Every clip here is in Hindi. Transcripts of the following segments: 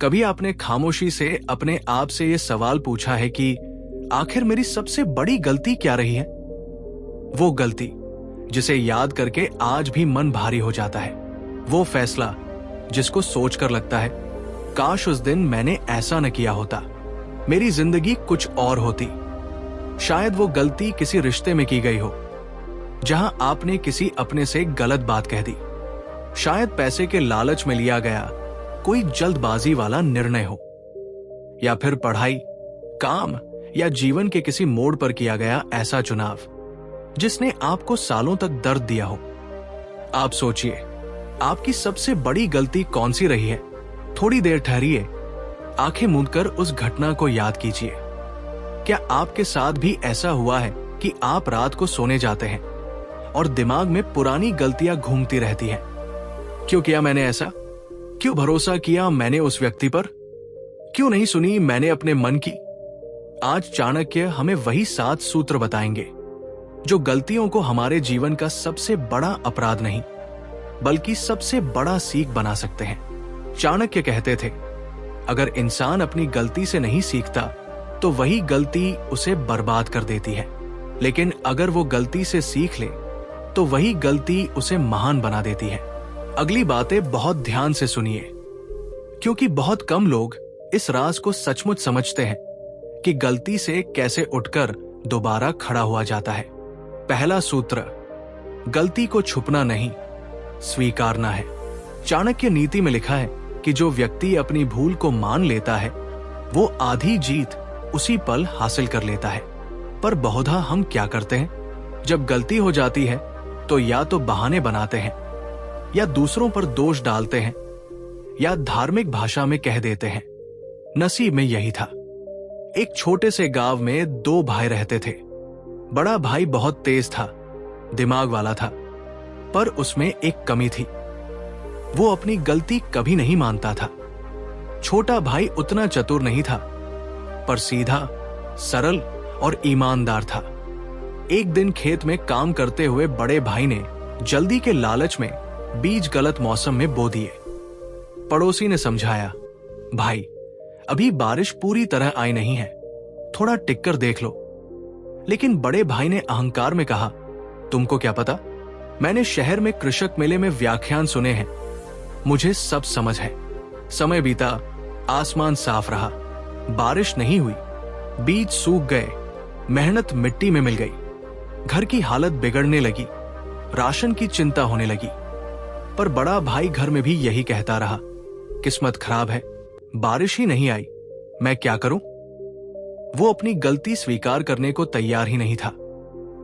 कभी आपने खामोशी से अपने आप से यह सवाल पूछा है कि आखिर मेरी सबसे बड़ी गलती क्या रही है? वो गलती जिसे याद करके आज भी मन भारी हो जाता है, वो फैसला जिसको सोचकर लगता है काश उस दिन मैंने ऐसा न किया होता, मेरी जिंदगी कुछ और होती। शायद वो गलती किसी रिश्ते में की गई हो जहां आपने किसी अपने से गलत बात कह दी। शायद पैसे के लालच में लिया गया कोई जल्दबाजी वाला निर्णय हो, या फिर पढ़ाई, काम या जीवन के किसी मोड़ पर किया गया ऐसा चुनाव जिसने आपको सालों तक दर्द दिया हो। आप सोचिए, आपकी सबसे बड़ी गलती कौन सी रही है? थोड़ी देर ठहरिए, आंखें मूंदकर उस घटना को याद कीजिए। क्या आपके साथ भी ऐसा हुआ है कि आप रात को सोने जाते हैं और दिमाग में पुरानी गलतियां घूमती रहती हैं? क्यों किया मैंने ऐसा? क्यों भरोसा किया मैंने उस व्यक्ति पर? क्यों नहीं सुनी मैंने अपने मन की? आज चाणक्य हमें वही 7 सूत्र बताएंगे जो गलतियों को हमारे जीवन का सबसे बड़ा अपराध नहीं बल्कि सबसे बड़ा सीख बना सकते हैं। चाणक्य कहते थे, अगर इंसान अपनी गलती से नहीं सीखता तो वही गलती उसे बर्बाद कर देती है, लेकिन अगर वो गलती से सीख ले तो वही गलती उसे महान बना देती है। अगली बातें बहुत ध्यान से सुनिए, क्योंकि बहुत कम लोग इस राज को सचमुच समझते हैं कि गलती से कैसे उठकर दोबारा खड़ा हुआ जाता है। पहला सूत्र, गलती को छुपना नहीं, स्वीकारना है। चाणक्य नीति में लिखा है कि जो व्यक्ति अपनी भूल को मान लेता है वो आधी जीत उसी पल हासिल कर लेता है। पर बहुधा हम क्या करते हैं? जब गलती हो जाती है तो या तो बहाने बनाते हैं, या दूसरों पर दोष डालते हैं, या धार्मिक भाषा में कह देते हैं, नसीब में यही था। एक छोटे से गांव में 2 भाई रहते थे। बड़ा भाई बहुत तेज था, दिमाग वाला था, पर उसमें एक कमी थी, वो अपनी गलती कभी नहीं मानता था। छोटा भाई उतना चतुर नहीं था, पर सीधा, सरल और ईमानदार था। एक दिन खेत में काम करते हुए बड़े भाई ने जल्दी के लालच में बीज गलत मौसम में बो दिए। पड़ोसी ने समझाया, भाई अभी बारिश पूरी तरह आई नहीं है, थोड़ा टिककर देख लो। लेकिन बड़े भाई ने अहंकार में कहा, तुमको क्या पता, मैंने शहर में कृषक मेले में व्याख्यान सुने हैं, मुझे सब समझ है। समय बीता, आसमान साफ रहा, बारिश नहीं हुई, बीज सूख गए, मेहनत मिट्टी में मिल गई, घर की हालत बिगड़ने लगी, राशन की चिंता होने लगी। पर बड़ा भाई घर में भी यही कहता रहा, किस्मत खराब है, बारिश ही नहीं आई, मैं क्या करूं? वो अपनी गलती स्वीकार करने को तैयार ही नहीं था।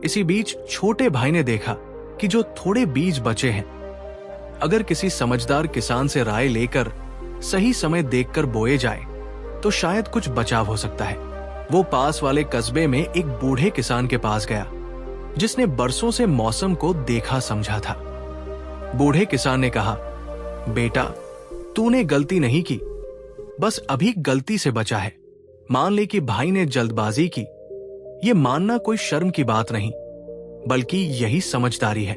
इसी बीच छोटे भाई ने देखा कि जो थोड़े बीज बचे हैं, अगर किसी समझदार किसान से राय लेकर सही समय देखकर बोए जाए तो शायद कुछ बचाव हो सकता है। वो पास वाले कस्बे में एक बूढ़े किसान के पास गया जिसने बरसों से मौसम को देखा समझा था। बूढ़े किसान ने कहा, बेटा तूने गलती नहीं की, बस अभी गलती से बचा है। मान ले कि भाई ने जल्दबाजी की, ये मानना कोई शर्म की बात नहीं बल्कि यही समझदारी है।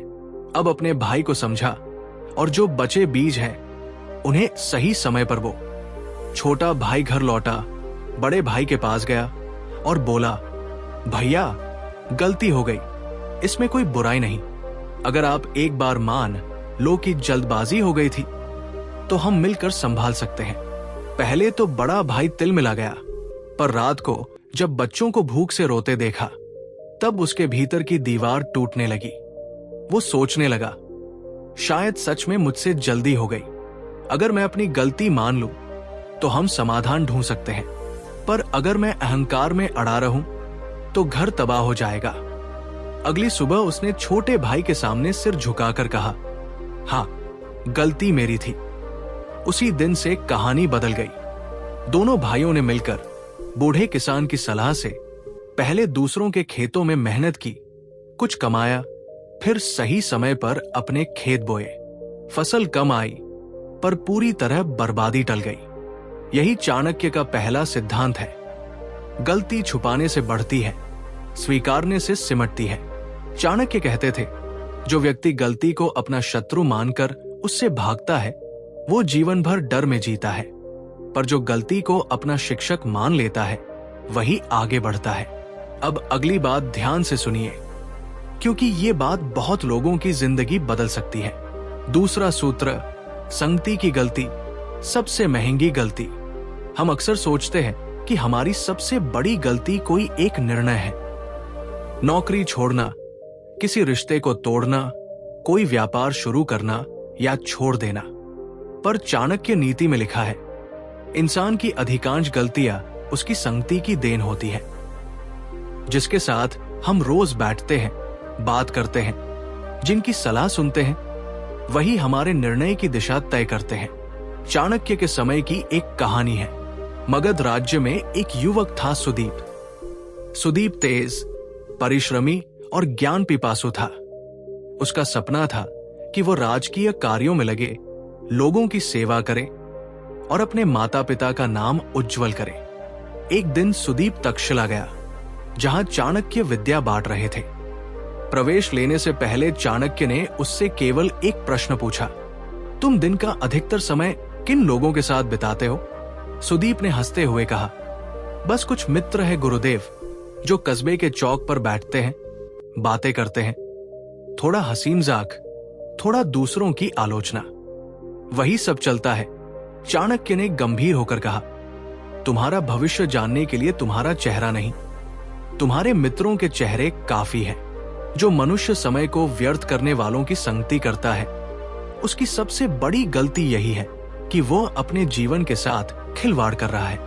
अब अपने भाई को समझा और जो बचे बीज हैं उन्हें सही समय पर बो। छोटा भाई घर लौटा, बड़े भाई के पास गया और बोला, भैया गलती हो गई, इसमें कोई बुराई नहीं। अगर आप एक बार मान लो कि जल्दबाजी हो गई थी तो हम मिलकर संभाल सकते हैं। पहले तो बड़ा भाई तिल मिला गया, पर रात को जब बच्चों को भूख से रोते देखा तब उसके भीतर की दीवार टूटने लगी। वो सोचने लगा, शायद सच में मुझसे जल्दी हो गई। अगर मैं अपनी गलती मान लूं तो हम समाधान ढूंढ सकते हैं, पर अगर मैं अहंकार में अड़ा रहूं तो घर तबाह हो जाएगा। अगली सुबह उसने छोटे भाई के सामने सिर झुकाकर कहा, हाँ गलती मेरी थी। उसी दिन से कहानी बदल गई। दोनों भाइयों ने मिलकर बूढ़े किसान की सलाह से पहले दूसरों के खेतों में मेहनत की, कुछ कमाया, फिर सही समय पर अपने खेत बोए। फसल कम आई पर पूरी तरह बर्बादी टल गई। यही चाणक्य का पहला सिद्धांत है, गलती छुपाने से बढ़ती है, स्वीकारने से सिमटती है। चाणक्य कहते थे, जो व्यक्ति गलती को अपना शत्रु मानकर उससे भागता है वो जीवन भर डर में जीता है, पर जो गलती को अपना शिक्षक मान लेता है वही आगे बढ़ता है। अब अगली बात ध्यान से सुनिए, क्योंकि ये बात बहुत लोगों की जिंदगी बदल सकती है। दूसरा सूत्र, संगति की गलती सबसे महंगी गलती। हम अक्सर सोचते हैं कि हमारी सबसे बड़ी गलती कोई एक निर्णय है, नौकरी छोड़ना, किसी रिश्ते को तोड़ना, कोई व्यापार शुरू करना या छोड़ देना। पर चाणक्य नीति में लिखा है, इंसान की अधिकांश गलतियां उसकी संगति की देन होती है। जिसके साथ हम रोज बैठते हैं, बात करते हैं, जिनकी सलाह सुनते हैं, वही हमारे निर्णय की दिशा तय करते हैं। चाणक्य के समय की एक कहानी है। मगध राज्य में एक युवक था, सुदीप। सुदीप तेज, परिश्रमी और ज्ञान पिपासु था। उसका सपना था कि वो राजकीय कार्यों में लगे, लोगों की सेवा करे और अपने माता पिता का नाम उज्जवल करे। एक दिन सुदीप तक्षशिला गया, जहां चाणक्य विद्या बांट रहे थे। प्रवेश लेने से पहले चाणक्य ने उससे केवल एक प्रश्न पूछा, तुम दिन का अधिकतर समय किन लोगों के साथ बिताते हो? सुदीप ने हंसते हुए कहा, बस कुछ मित्र है गुरुदेव, जो कस्बे के चौक पर बैठते हैं, बातें करते हैं, थोड़ा हंसी मजाक, थोड़ा दूसरों की आलोचना, वही सब चलता है। चाणक्य ने गंभीर होकर कहा, तुम्हारा भविष्य जानने के लिए तुम्हारा चेहरा नहीं, तुम्हारे मित्रों के चेहरे काफी है। जो मनुष्य समय को व्यर्थ करने वालों की संगति करता है, उसकी सबसे बड़ी गलती यही है कि वो अपने जीवन के साथ खिलवाड़ कर रहा है।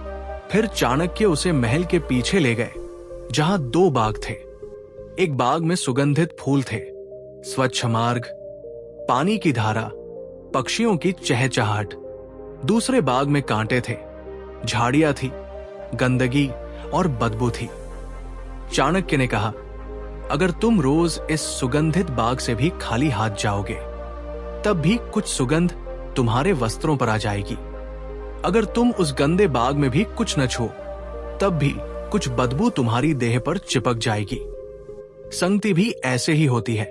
फिर चाणक्य उसे महल के पीछे ले गए, जहां 2 बाग थे। एक बाग में सुगंधित फूल थे, स्वच्छ मार्ग, पानी की धारा, पक्षियों की चहचहाहट। दूसरे बाग में कांटे थे, झाड़ियां थी, गंदगी और बदबू थी। चाणक्य ने कहा, अगर तुम रोज इस सुगंधित बाग से भी खाली हाथ जाओगे, तब भी कुछ सुगंध तुम्हारे वस्त्रों पर आ जाएगी। अगर तुम उस गंदे बाग में भी कुछ न छो, तब भी कुछ बदबू तुम्हारी देह पर चिपक जाएगी। संगति भी ऐसे ही होती है।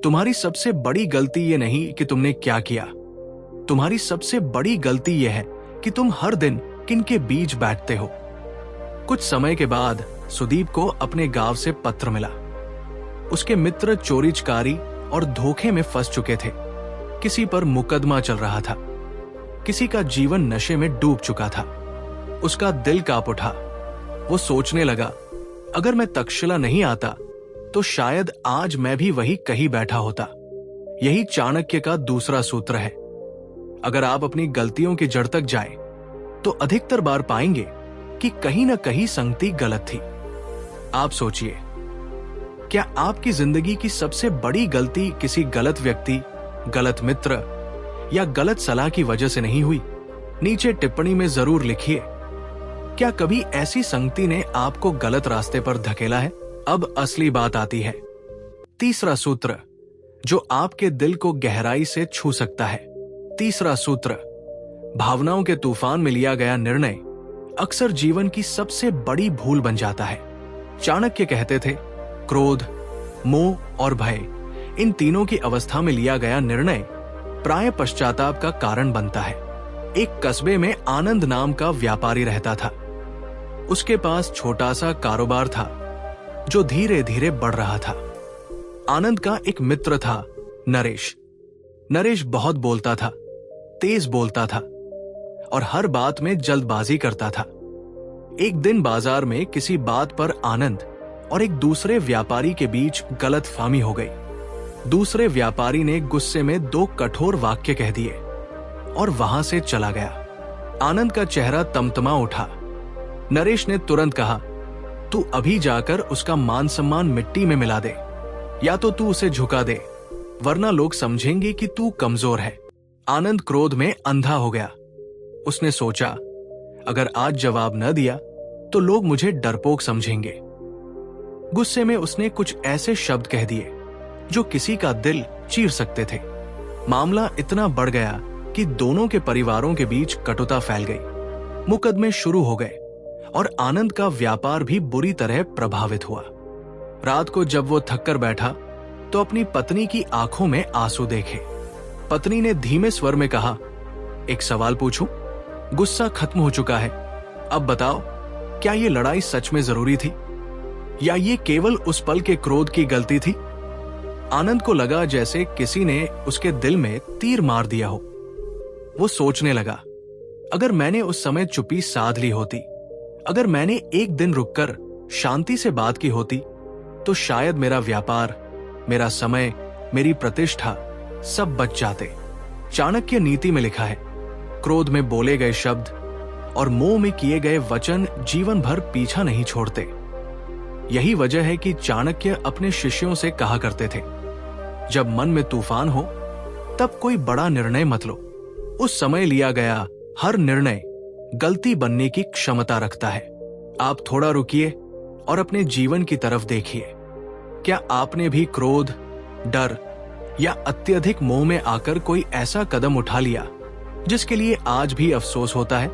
तुम्हारी सबसे बड़ी गलती ये नहीं कि तुमने क्या किया, तुम्हारी सबसे बड़ी गलती यह है कि तुम हर दिन किनके बीच बैठते हो। कुछ समय के बाद सुदीप को अपने गांव से पत्र मिला। उसके मित्र चोरी चकारी और धोखे में फंस चुके थे। किसी पर मुकदमा चल रहा था, किसी का जीवन नशे में डूब चुका था। उसका दिल कांप उठा। वो सोचने लगा, अगर मैं तक्षशिला नहीं आता तो शायद आज मैं भी वही कहीं बैठा होता। यही चाणक्य का दूसरा सूत्र है। अगर आप अपनी गलतियों की जड़ तक जाएं, तो अधिकतर बार पाएंगे कि कहीं ना कहीं संगति गलत थी। आप सोचिए, क्या आपकी जिंदगी की सबसे बड़ी गलती किसी गलत व्यक्ति, गलत मित्र या गलत सलाह की वजह से नहीं हुई? नीचे टिप्पणी में जरूर लिखिए, क्या कभी ऐसी संगति ने आपको गलत रास्ते पर धकेला है? अब असली बात आती है। तीसरा सूत्र, जो आपके दिल को गहराई से छू सकता है। तीसरा सूत्र, भावनाओं के तूफान में लिया गया निर्णय अक्सर जीवन की सबसे बड़ी भूल बन जाता है। चाणक्य कहते थे, क्रोध, मोह और भय, इन तीनों की अवस्था में लिया गया निर्णय प्राय पश्चाताप का कारण बनता है। एक कस्बे में आनंद नाम का व्यापारी रहता था। उसके पास छोटा सा कारोबार था जो धीरे धीरे बढ़ रहा था। आनंद का एक मित्र था, नरेश। नरेश बहुत बोलता था, तेज बोलता था और हर बात में जल्दबाजी करता था। एक दिन बाजार में किसी बात पर आनंद और एक दूसरे व्यापारी के बीच गलतफहमी हो गई। दूसरे व्यापारी ने गुस्से में 2 कठोर वाक्य कह दिए और वहां से चला गया। आनंद का चेहरा तमतमा उठा। नरेश ने तुरंत कहा, तू अभी जाकर उसका मान सम्मान मिट्टी में मिला दे, या तो तू उसे झुका दे, वरना लोग समझेंगे कि तू कमजोर है। आनंद क्रोध में अंधा हो गया। उसने सोचा, अगर आज जवाब न दिया तो लोग मुझे डरपोक समझेंगे। गुस्से में उसने कुछ ऐसे शब्द कह दिए जो किसी का दिल चीर सकते थे। मामला इतना बढ़ गया कि दोनों के परिवारों के बीच कटुता फैल गई। मुकदमे शुरू हो गए और आनंद का व्यापार भी बुरी तरह प्रभावित हुआ। रात को जब वो थक कर बैठा तो अपनी पत्नी की आंखों में आंसू देखे। पत्नी ने धीमे स्वर में कहा, एक सवाल पूछूं? गुस्सा खत्म हो चुका है। अब बताओ, क्या ये लड़ाई सच में जरूरी थी या ये केवल उस पल के क्रोध की गलती थी? आनंद को लगा जैसे किसी ने उसके दिल में तीर मार दिया हो। वो सोचने लगा, अगर मैंने उस समय चुप्पी साध ली होती, अगर मैंने एक दिन रुककर शांति से बात की होती, तो शायद मेरा व्यापार, मेरा समय, मेरी प्रतिष्ठा सब बच जाते। चाणक्य नीति में लिखा है, क्रोध में बोले गए शब्द और मोह में किए गए वचन जीवन भर पीछा नहीं छोड़ते। यही वजह है कि चाणक्य अपने शिष्यों से कहा करते थे, जब मन में तूफान हो तब कोई बड़ा निर्णय मत लो। उस समय लिया गया हर निर्णय गलती बनने की क्षमता रखता है। आप थोड़ा रुकिए और अपने जीवन की तरफ देखिए। क्या आपने भी क्रोध, डर या अत्यधिक मोह में आकर कोई ऐसा कदम उठा लिया जिसके लिए आज भी अफसोस होता है?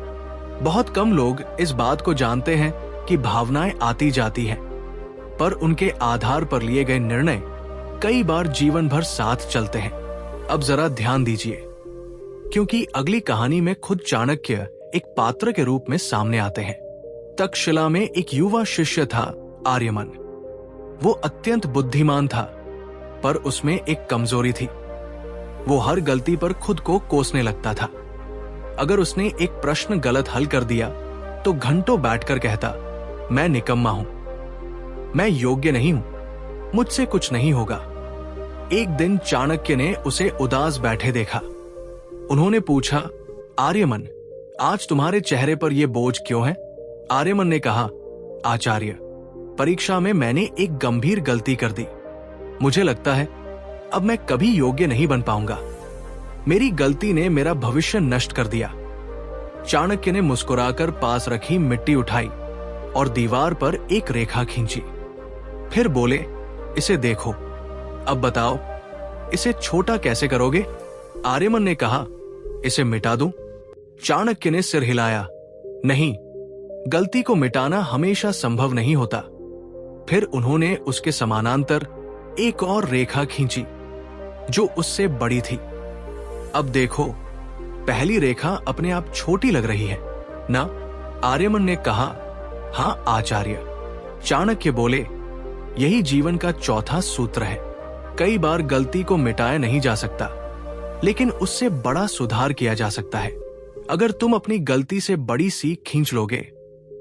बहुत कम लोग इस बात को जानते हैं कि भावनाएं आती जाती हैं, पर उनके आधार पर लिए गए निर्णय कई बार जीवन भर साथ चलते हैं। अब जरा ध्यान दीजिए, क्योंकि अगली कहानी में खुद चाणक्य एक पात्र के रूप में सामने आते हैं। तक्षशिला में एक युवा शिष्य था, आर्यमन। वो अत्यंत बुद्धिमान था, पर उसमें एक कमजोरी थी। वो हर गलती पर खुद को कोसने लगता था। अगर उसने एक प्रश्न गलत हल कर दिया तो घंटों बैठकर कहता, मैं निकम्मा हूं, मैं योग्य नहीं हूं, मुझसे कुछ नहीं होगा। एक दिन चाणक्य ने उसे उदास बैठे देखा। उन्होंने पूछा, आर्यमन, आज तुम्हारे चेहरे पर यह बोझ क्यों है? आर्यमन ने कहा, आचार्य, परीक्षा में मैंने एक गंभीर गलती कर दी। मुझे लगता है अब मैं कभी योग्य नहीं बन पाऊंगा। मेरी गलती ने मेरा भविष्य नष्ट कर दिया। चाणक्य ने मुस्कुराकर पास रखी मिट्टी उठाई और दीवार पर एक रेखा खींची। फिर बोले, इसे देखो, अब बताओ इसे छोटा कैसे करोगे? आर्यमन ने कहा, इसे मिटा दूं? चाणक्य ने सिर हिलाया, नहीं, गलती को मिटाना हमेशा संभव नहीं होता। फिर उन्होंने उसके समानांतर एक और रेखा खींची जो उससे बड़ी थी। अब देखो, पहली रेखा अपने आप छोटी लग रही है ना? आर्यमन ने कहा, हां आचार्य। चाणक्य बोले, यही जीवन का चौथा सूत्र है। कई बार गलती को मिटाया नहीं जा सकता, लेकिन उससे बड़ा सुधार किया जा सकता है। अगर तुम अपनी गलती से बड़ी सीख खींच लोगे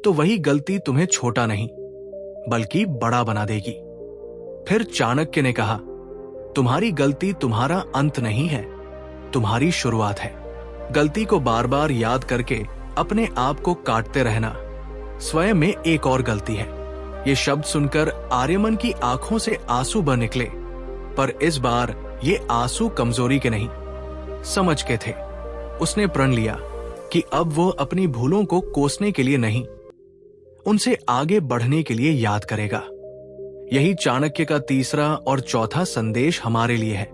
तो वही गलती तुम्हें छोटा नहीं बल्कि बड़ा बना देगी। फिर चाणक्य ने कहा, तुम्हारी गलती तुम्हारा अंत नहीं है, तुम्हारी शुरुआत है। गलती को बार बार याद करके अपने आप को काटते रहना स्वयं में एक और गलती है। ये शब्द सुनकर आर्यमन की आंखों से आंसू बह निकले, पर इस बार ये आंसू कमजोरी के नहीं, समझ के थे। उसने प्रण लिया कि अब वो अपनी भूलों को कोसने के लिए नहीं, उनसे आगे बढ़ने के लिए याद करेगा। यही चाणक्य का तीसरा और चौथा संदेश हमारे लिए है।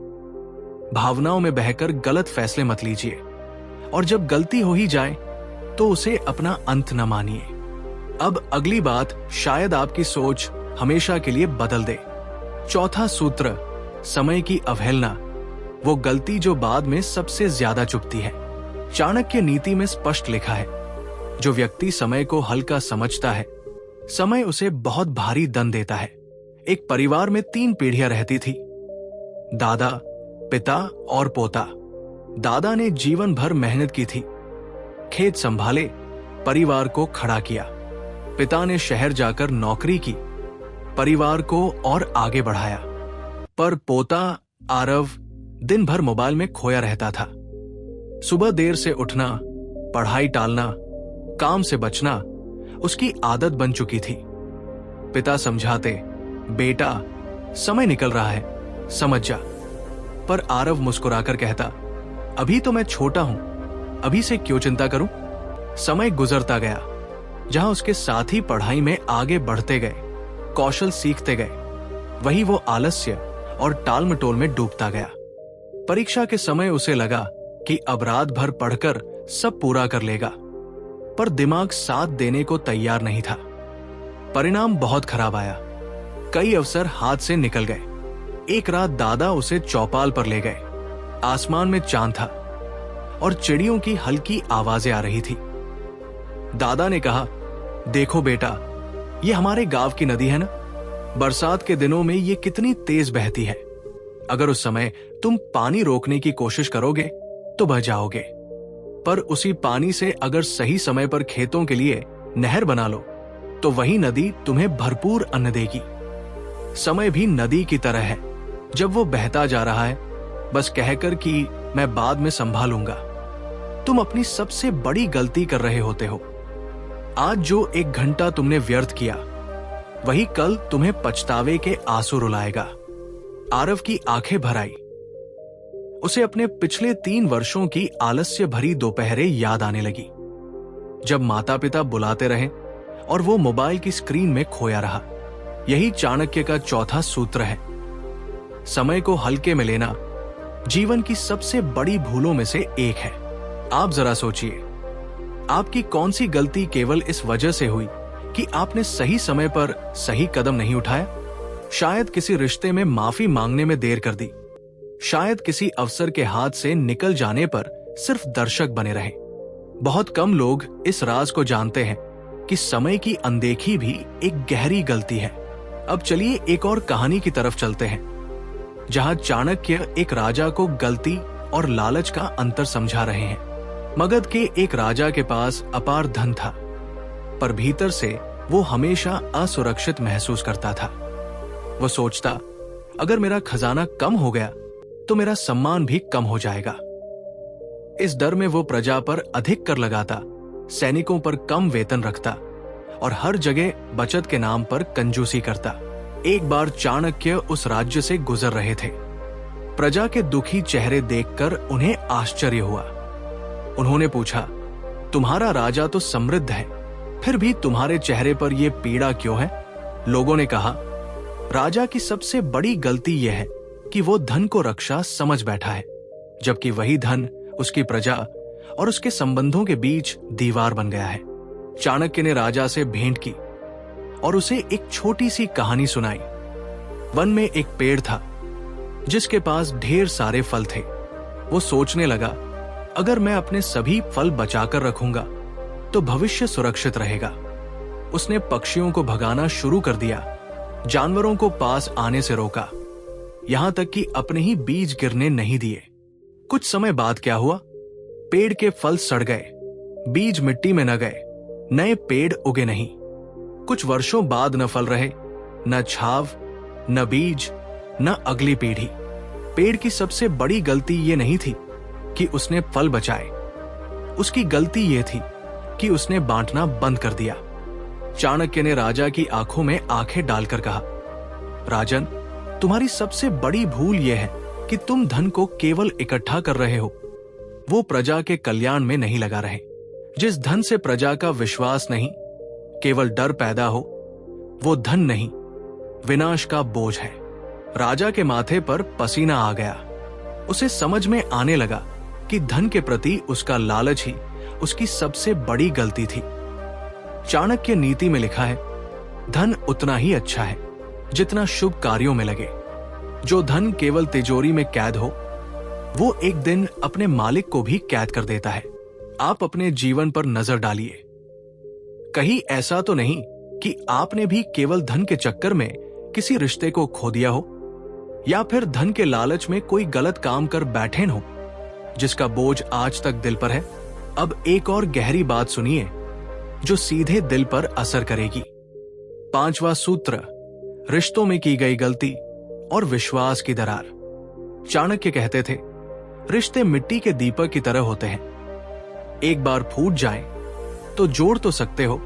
भावनाओं में बहकर गलत फैसले मत लीजिए, और जब गलती हो ही जाए तो उसे अपना अंत न मानिए। अब अगली बात शायद आपकी सोच हमेशा के लिए बदल दे। चौथा सूत्र, समय की अवहेलना, वो गलती जो बाद में सबसे ज्यादा चुभती है। चाणक्य नीति में स्पष्ट लिखा है, जो व्यक्ति समय को हल्का समझता है, समय उसे बहुत भारी दंड देता है। एक परिवार में 3 पीढ़ियां रहती थी, दादा, पिता और पोता। दादा ने जीवन भर मेहनत की थी, खेत संभाले, परिवार को खड़ा किया। पिता ने शहर जाकर नौकरी की, परिवार को और आगे बढ़ाया। पर पोता आरव दिन भर मोबाइल में खोया रहता था। सुबह देर से उठना, पढ़ाई टालना, काम से बचना उसकी आदत बन चुकी थी। पिता समझाते, बेटा समय निकल रहा है, समझ जा। पर आरव मुस्कुराकर कहता, अभी तो मैं छोटा हूं, अभी से क्यों चिंता करूं। समय गुजरता गया, जहां उसके साथी पढ़ाई में आगे बढ़ते गए, कौशल सीखते गए, वही वो आलस्य और टाल मटोल में डूबता गया। परीक्षा के समय उसे लगा कि अब रात भर पढ़कर सब पूरा कर लेगा, पर दिमाग साथ देने को तैयार नहीं था। परिणाम बहुत खराब आया, कई अवसर हाथ से निकल गए। एक रात दादा उसे चौपाल पर ले गए। आसमान में चांद था और चिड़ियों की हल्की आवाजें आ रही थी। दादा ने कहा, देखो बेटा, ये हमारे गांव की नदी है ना, बरसात के दिनों में ये कितनी तेज बहती है। अगर उस समय तुम पानी रोकने की कोशिश करोगे तो बह जाओगे, पर उसी पानी से अगर सही समय पर खेतों के लिए नहर बना लो तो वही नदी तुम्हें भरपूर अन्न देगी। समय भी नदी की तरह है, जब वो बहता जा रहा है बस कहकर कि मैं बाद में संभालूंगा, तुम अपनी सबसे बड़ी गलती कर रहे होते हो। आज जो 1 घंटा तुमने व्यर्थ किया वही कल तुम्हें पछतावे के आंसू रुलाएगा। आरव की आंखें भर आई। उसे अपने पिछले 3 वर्षों की आलस्य भरी दोपहरें याद आने लगी, जब माता पिता बुलाते रहे और वो मोबाइल की स्क्रीन में खोया रहा। यही चाणक्य का चौथा सूत्र है। समय को हल्के में लेना जीवन की सबसे बड़ी भूलों में से एक है। आप जरा सोचिए, आपकी कौन सी गलती केवल इस वजह से हुई कि आपने सही समय पर सही कदम नहीं उठाया? शायद किसी रिश्ते में माफी मांगने में देर कर दी, शायद किसी अवसर के हाथ से निकल जाने पर सिर्फ दर्शक बने रहे। बहुत कम लोग इस राज को जानते हैं कि समय की अनदेखी भी एक गहरी गलती है। अब चलिए एक और कहानी की तरफ चलते हैं, जहां चाणक्य एक राजा को गलती और लालच का अंतर समझा रहे हैं। मगध के एक राजा के पास अपार धन था, पर भीतर से वो हमेशा असुरक्षित महसूस करता था। वो सोचता, अगर मेरा खजाना कम हो गया तो मेरा सम्मान भी कम हो जाएगा। इस डर में वो प्रजा पर अधिक कर लगाता, सैनिकों पर कम वेतन रखता और हर जगह बचत के नाम पर कंजूसी करता। एक बार चाणक्य उस राज्य से गुजर रहे थे। प्रजा के दुखी चेहरे देखकर उन्हें आश्चर्य हुआ। उन्होंने पूछा, तुम्हारा राजा तो समृद्ध है, फिर भी तुम्हारे चेहरे पर यह पीड़ा क्यों है? लोगों ने कहा, राजा की सबसे बड़ी गलती यह है कि वो धन को रक्षा समझ बैठा है, जबकि वही धन उसकी प्रजा और उसके संबंधों के बीच दीवार बन गया है। चाणक्य ने राजा से भेंट की और उसे एक छोटी सी कहानी सुनाई। वन में एक पेड़ था जिसके पास ढेर सारे फल थे। वो सोचने लगा, अगर मैं अपने सभी फल बचाकर रखूंगा तो भविष्य सुरक्षित रहेगा। उसने पक्षियों को भगाना शुरू कर दिया, जानवरों को पास आने से रोका, यहां तक कि अपने ही बीज गिरने नहीं दिए। कुछ समय बाद क्या हुआ? पेड़ के फल सड़ गए, बीज मिट्टी में न गए, नए पेड़ उगे नहीं। कुछ वर्षों बाद न फल रहे, न छाव, न बीज, न अगली पीढ़ी। पेड़ की सबसे बड़ी गलती ये नहीं थी कि उसने फल बचाए, उसकी गलती ये थी कि उसने बांटना बंद कर दिया। चाणक्य ने राजा की आंखों में आंखें डालकर कहा, राजन, तुम्हारी सबसे बड़ी भूल यह है कि तुम धन को केवल इकट्ठा कर रहे हो, वो प्रजा के कल्याण में नहीं लगा रहे। जिस धन से प्रजा का विश्वास नहीं, केवल डर पैदा हो, वो धन नहीं, विनाश का बोझ है। राजा के माथे पर पसीना आ गया। उसे समझ में आने लगा कि धन के प्रति उसका लालच ही उसकी सबसे बड़ी गलती थी। चाणक्य नीति में लिखा है, धन उतना ही अच्छा है जितना शुभ कार्यों में लगे। जो धन केवल तिजोरी में कैद हो, वो एक दिन अपने मालिक को भी कैद कर देता है। आप अपने जीवन पर नजर डालिए, कहीं ऐसा तो नहीं कि आपने भी केवल धन के चक्कर में किसी रिश्ते को खो दिया हो, या फिर धन के लालच में कोई गलत काम कर बैठे हो जिसका बोझ आज तक दिल पर है। अब एक और गहरी बात सुनिए जो सीधे दिल पर असर करेगी। 5वां सूत्र, रिश्तों में की गई गलती और विश्वास की दरार। चाणक्य कहते थे, रिश्ते मिट्टी के दीपक की तरह होते हैं, एक बार फूट जाएं तो जोड़ तो सकते हो,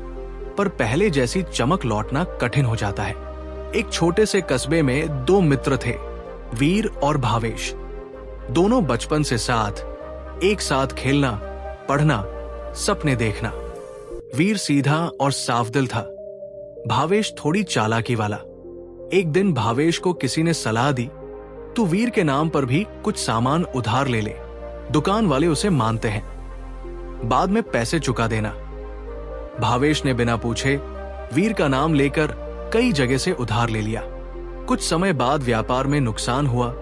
पर पहले जैसी चमक लौटना कठिन हो जाता है। एक छोटे से कस्बे में 2 मित्र थे, वीर और भावेश। दोनों बचपन से साथ, एक साथ खेलना, पढ़ना, सपने देखना। वीर सीधा और साफ दिल था, भावेश थोड़ी चालाकी वाला। एक दिन भावेश को किसी ने सलाह दी, तू वीर के नाम पर भी कुछ सामान उधार ले ले, दुकान वाले उसे मानते हैं, बाद में पैसे चुका देना। भावेश ने बिना पूछे वीर का नाम लेकर कई जगह से उधार ले लिया। कुछ समय बाद व्यापार में नुकसान हुआ,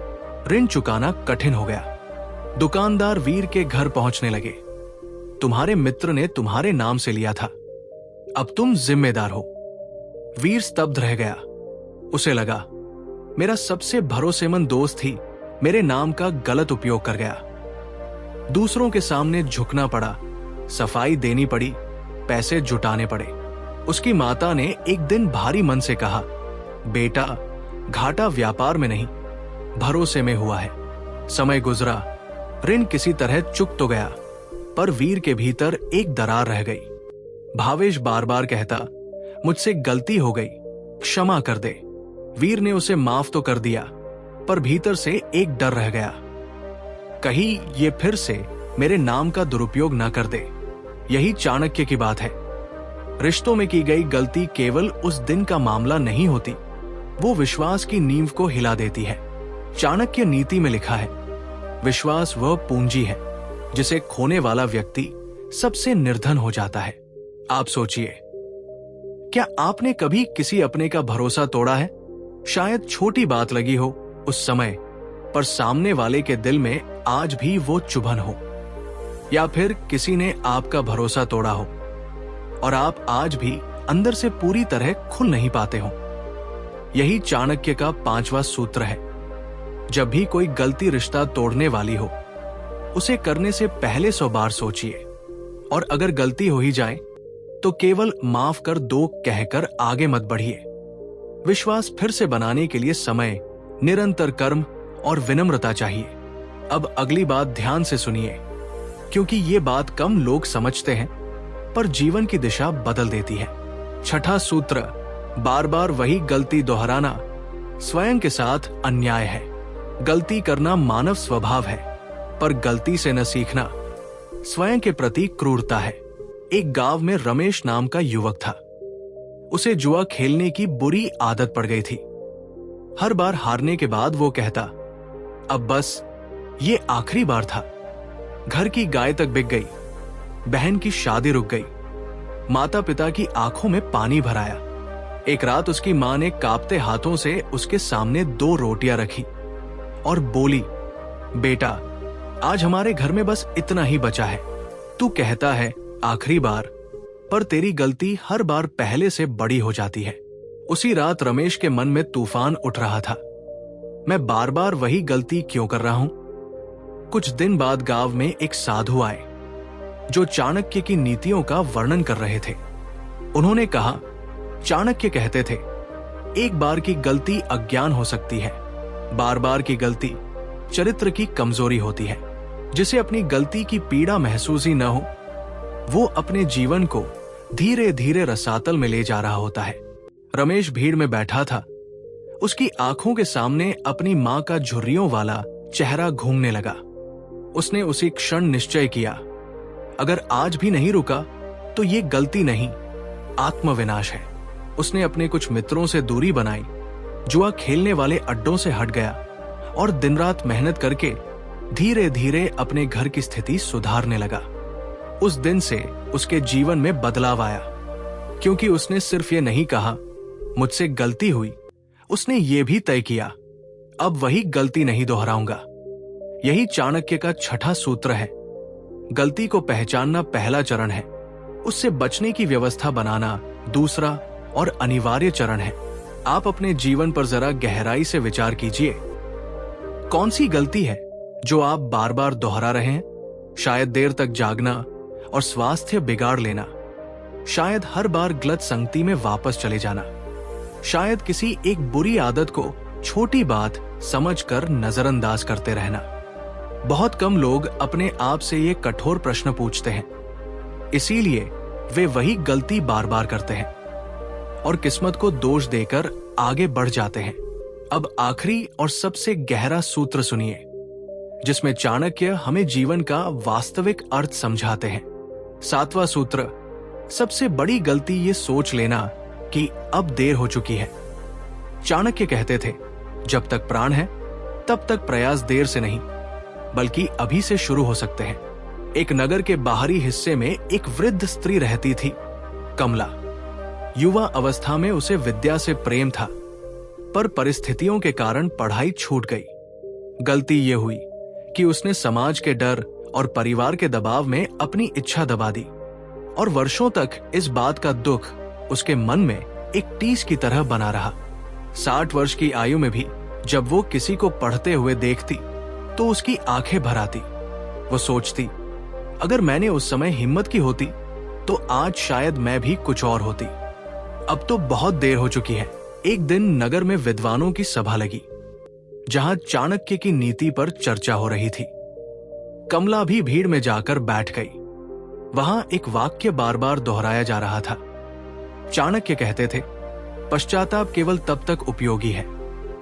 ऋण चुकाना कठिन हो गया। दुकानदार वीर के घर पहुंचने लगे। तुम्हारे मित्र ने तुम्हारे नाम से लिया था, अब तुम जिम्मेदार हो। वीर स्तब्ध रह गया। उसे लगा, मेरा सबसे भरोसेमंद दोस्त ही मेरे नाम का गलत उपयोग कर गया। दूसरों के सामने झुकना पड़ा, सफाई देनी पड़ी, पैसे जुटाने पड़े। उसकी माता ने एक दिन भारी मन से कहा, बेटा, घाटा व्यापार में नहीं, भरोसे में हुआ है। समय गुजरा, ऋण किसी तरह चुक तो गया, पर वीर के भीतर एक दरार रह गई। भावेश बार बार कहता, मुझसे गलती हो गई, क्षमा कर दे। वीर ने उसे माफ तो कर दिया, पर भीतर से एक डर रह गया, कहीं ये फिर से मेरे नाम का दुरुपयोग न कर दे। यही चाणक्य की बात है। रिश्तों में की गई गलती केवल उस दिन का मामला नहीं होती, वो विश्वास की नींव को हिला देती है। चाणक्य नीति में लिखा है, विश्वास वह पूंजी है जिसे खोने वाला व्यक्ति सबसे निर्धन हो जाता है। आप सोचिए, क्या आपने कभी किसी अपने का भरोसा तोड़ा है? शायद छोटी बात लगी हो उस समय, पर सामने वाले के दिल में आज भी वो चुभन हो। या फिर किसी ने आपका भरोसा तोड़ा हो और आप आज भी अंदर से पूरी तरह खुल नहीं पाते हो। यही चाणक्य का 5वां सूत्र है। जब भी कोई गलती रिश्ता तोड़ने वाली हो, उसे करने से पहले 100 बार सोचिए, और अगर गलती हो ही जाए तो केवल माफ कर दो कहकर आगे मत बढ़िए। विश्वास फिर से बनाने के लिए समय, निरंतर कर्म और विनम्रता चाहिए। अब अगली बात ध्यान से सुनिए, क्योंकि ये बात कम लोग समझते हैं, पर जीवन की दिशा बदल देती है। 6ठा सूत्र, बार बार वही गलती दोहराना स्वयं के साथ अन्याय है। गलती करना मानव स्वभाव है, पर गलती से न सीखना स्वयं के प्रति क्रूरता है। एक गांव में रमेश नाम का युवक था। उसे जुआ खेलने की बुरी आदत पड़ गई थी। हर बार हारने के बाद वो कहता, अब बस ये आखिरी बार था। घर की गाय तक बिक गई, बहन की शादी रुक गई, माता पिता की आंखों में पानी भर आया। एक रात उसकी मां ने कांपते हाथों से उसके सामने 2 रोटियां रखी और बोली, बेटा, आज हमारे घर में बस इतना ही बचा है। तू कहता है आखिरी बार, पर तेरी गलती हर बार पहले से बड़ी हो जाती है। उसी रात रमेश के मन में तूफान उठ रहा था। मैं बार बार वही गलती क्यों कर रहा हूं? कुछ दिन बाद गांव में एक साधु आए जो चाणक्य की नीतियों का वर्णन कर रहे थे। उन्होंने कहा, चाणक्य कहते थे, एक बार की गलती अज्ञान हो सकती है, बार बार की गलती चरित्र की कमजोरी होती है। जिसे अपनी गलती की पीड़ा महसूस ही न हो, वो अपने जीवन को धीरे धीरे रसातल में ले जा रहा होता है। रमेश भीड़ में बैठा था। उसकी आंखों के सामने अपनी मां का झुर्रियों वाला चेहरा घूमने लगा। उसने उसी क्षण निश्चय किया, अगर आज भी नहीं रुका तो ये गलती नहीं, आत्मविनाश है। उसने अपने कुछ मित्रों से दूरी बनाई, जुआ खेलने वाले अड्डों से हट गया और दिन रात मेहनत करके धीरे धीरे अपने घर की स्थिति सुधारने लगा। उस दिन से उसके जीवन में बदलाव आया, क्योंकि उसने सिर्फ ये नहीं कहा मुझसे गलती हुई, उसने ये भी तय किया अब वही गलती नहीं दोहराऊंगा। यही चाणक्य का 6ठा सूत्र है। गलती को पहचानना पहला चरण है, उससे बचने की व्यवस्था बनाना दूसरा और अनिवार्य चरण है। आप अपने जीवन पर जरा गहराई से विचार कीजिए, कौन सी गलती है जो आप बार बार दोहरा रहे हैं? शायद देर तक जागना और स्वास्थ्य बिगाड़ लेना, शायद हर बार गलत संगति में वापस चले जाना, शायद किसी एक बुरी आदत को छोटी बात समझकर नजरअंदाज करते रहना। बहुत कम लोग अपने आप से ये कठोर प्रश्न पूछते हैं, इसीलिए वे वही गलती बार बार करते हैं और किस्मत को दोष देकर आगे बढ़ जाते हैं। अब आखिरी और सबसे गहरा सूत्र सुनिए, जिसमें चाणक्य हमें जीवन का वास्तविक अर्थ समझाते हैं। 7वां सूत्र, सबसे बड़ी गलती ये सोच लेना कि अब देर हो चुकी है। चाणक्य कहते थे, जब तक प्राण है तब तक प्रयास देर से नहीं बल्कि अभी से शुरू हो सकते हैं। एक नगर के बाहरी हिस्से में एक वृद्ध स्त्री रहती थी, कमला। युवा अवस्था में उसे विद्या से प्रेम था, पर परिस्थितियों के कारण पढ़ाई छूट गई। गलती यह हुई कि उसने समाज के डर और परिवार के दबाव में अपनी इच्छा दबा दी। और वर्षों तक इस बात का दुख उसके मन में एक टीस की तरह बना रहा। 60 वर्ष की आयु में भी जब वो किसी को पढ़ते हुए देखती तो उसकी आंखें भर आती। वो सोचती, अगर मैंने उस समय हिम्मत की होती तो आज शायद मैं भी कुछ और होती। अब तो बहुत देर हो चुकी है। एक दिन नगर में विद्वानों की सभा लगी, जहां चाणक्य की नीति पर चर्चा हो रही थी। कमला भी भीड़ में जाकर बैठ गई। वहां एक वाक्य बार बार दोहराया जा रहा था। चाणक्य कहते थे, पश्चाताप केवल तब तक उपयोगी है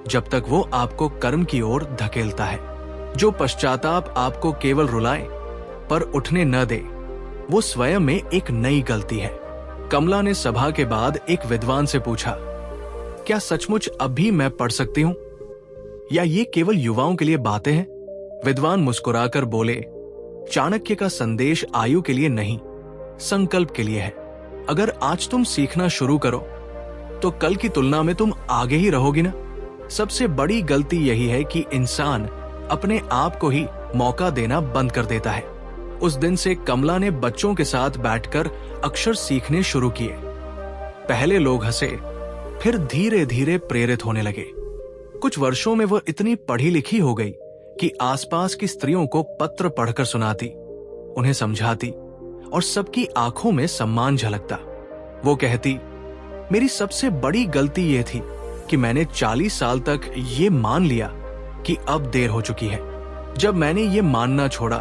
जब तक वो आपको कर्म की ओर धकेलता है। जो पश्चाताप आपको केवल रुलाए पर उठने न दे, वो स्वयं में एक नई गलती है। कमला ने सभा के बाद एक विद्वान से पूछा, क्या सचमुच अब भी मैं पढ़ सकती हूं, या ये केवल युवाओं के लिए बातें हैं? विद्वान मुस्कुराकर बोले, चाणक्य का संदेश आयु के लिए नहीं, संकल्प के लिए है। अगर आज तुम सीखना शुरू करो तो कल की तुलना में तुम आगे ही रहोगी ना। सबसे बड़ी गलती यही है कि इंसान अपने आप को ही मौका देना बंद कर देता है। उस दिन से कमला ने बच्चों के साथ बैठकर अक्षर सीखने शुरू किए। पहले लोग हंसे, फिर धीरे धीरे प्रेरित होने लगे। कुछ वर्षों में वह इतनी पढ़ी लिखी हो गई कि आसपास की स्त्रियों को पत्र पढ़कर सुनाती, उन्हें समझाती और सबकी आंखों में सम्मान झलकता। वो कहती, मेरी सबसे बड़ी गलती ये थी कि मैंने 40 साल तक ये मान लिया कि अब देर हो चुकी है। जब मैंने ये मानना छोड़ा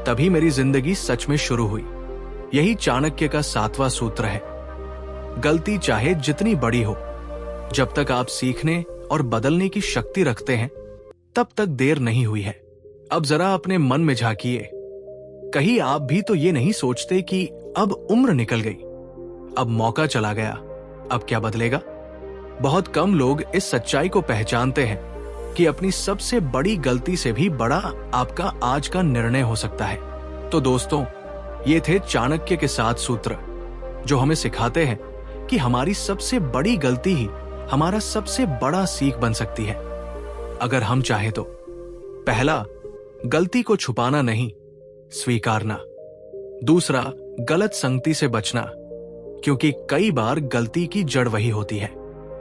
तभी मेरी जिंदगी सच में शुरू हुई। यही चाणक्य का 7वां सूत्र है। गलती चाहे जितनी बड़ी हो, जब तक आप सीखने और बदलने की शक्ति रखते हैं तब तक देर नहीं हुई है। अब जरा अपने मन में झांकिए, कहीं आप भी तो ये नहीं सोचते कि अब उम्र निकल गई, अब मौका चला गया, अब क्या बदलेगा? बहुत कम लोग इस सच्चाई को पहचानते हैं कि अपनी सबसे बड़ी गलती से भी बड़ा आपका आज का निर्णय हो सकता है। तो दोस्तों, ये थे चाणक्य के 7 सूत्र, जो हमें सिखाते हैं कि हमारी सबसे बड़ी गलती ही हमारा सबसे बड़ा सीख बन सकती है, अगर हम चाहें तो। पहला, गलती को छुपाना नहीं, स्वीकारना। दूसरा, गलत संगति से बचना, क्योंकि कई बार गलती की जड़ वही होती है।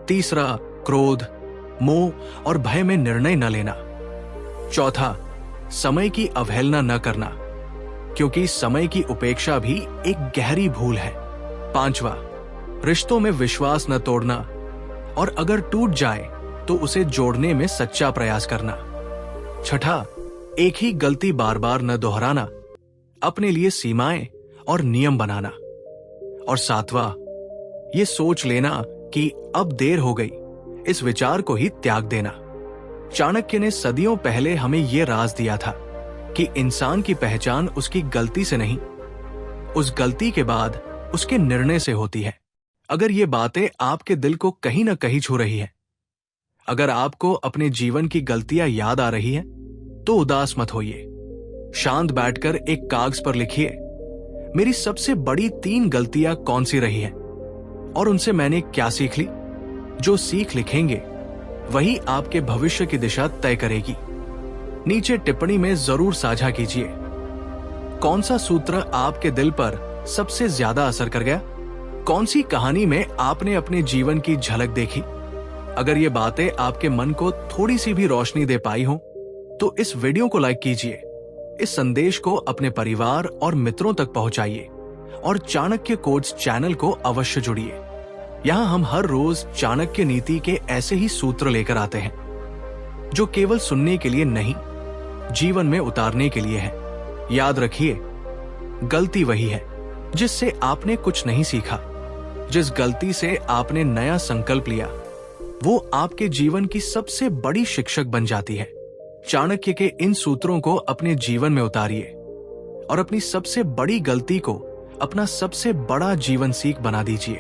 तीसरा, क्रोध, मोह और भय में निर्णय न लेना। चौथा, समय की अवहेलना न करना, क्योंकि समय की उपेक्षा भी एक गहरी भूल है। पांचवा, रिश्तों में विश्वास न तोड़ना, और अगर टूट जाए तो उसे जोड़ने में सच्चा प्रयास करना। छठा, एक ही गलती बार बार न दोहराना, अपने लिए सीमाएं और नियम बनाना। और सातवां, ये सोच लेना कि अब देर हो गई, इस विचार को ही त्याग देना। चाणक्य ने सदियों पहले हमें यह राज दिया था कि इंसान की पहचान उसकी गलती से नहीं, उस गलती के बाद उसके निर्णय से होती है। अगर ये बातें आपके दिल को कहीं न कहीं छू रही है, अगर आपको अपने जीवन की गलतियां याद आ रही हैं, तो उदास मत होइए। शांत बैठकर एक कागज पर लिखिए, मेरी सबसे बड़ी 3 गलतियां कौन सी रही हैं और उनसे मैंने क्या सीख ली। जो सीख लिखेंगे वही आपके भविष्य की दिशा तय करेगी। नीचे टिप्पणी में जरूर साझा कीजिए, कौन सा सूत्र आपके दिल पर सबसे ज्यादा असर कर गया, कौन सी कहानी में आपने अपने जीवन की झलक देखी। अगर ये बातें आपके मन को थोड़ी सी भी रोशनी दे पाई हो तो इस वीडियो को लाइक कीजिए, इस संदेश को अपने परिवार और मित्रों तक पहुंचाइए और चाणक्य कोट्स चैनल को अवश्य जुड़िए। यहाँ हम हर रोज चाणक्य नीति के ऐसे ही सूत्र लेकर आते हैं, जो केवल सुनने के लिए नहीं, जीवन में उतारने के लिए है। याद रखिए, गलती वही है जिससे आपने कुछ नहीं सीखा। जिस गलती से आपने नया संकल्प लिया, वो आपके जीवन की सबसे बड़ी शिक्षक बन जाती है। चाणक्य के इन सूत्रों को अपने जीवन में उतारिए और अपनी सबसे बड़ी गलती को अपना सबसे बड़ा जीवन सीख बना दीजिए।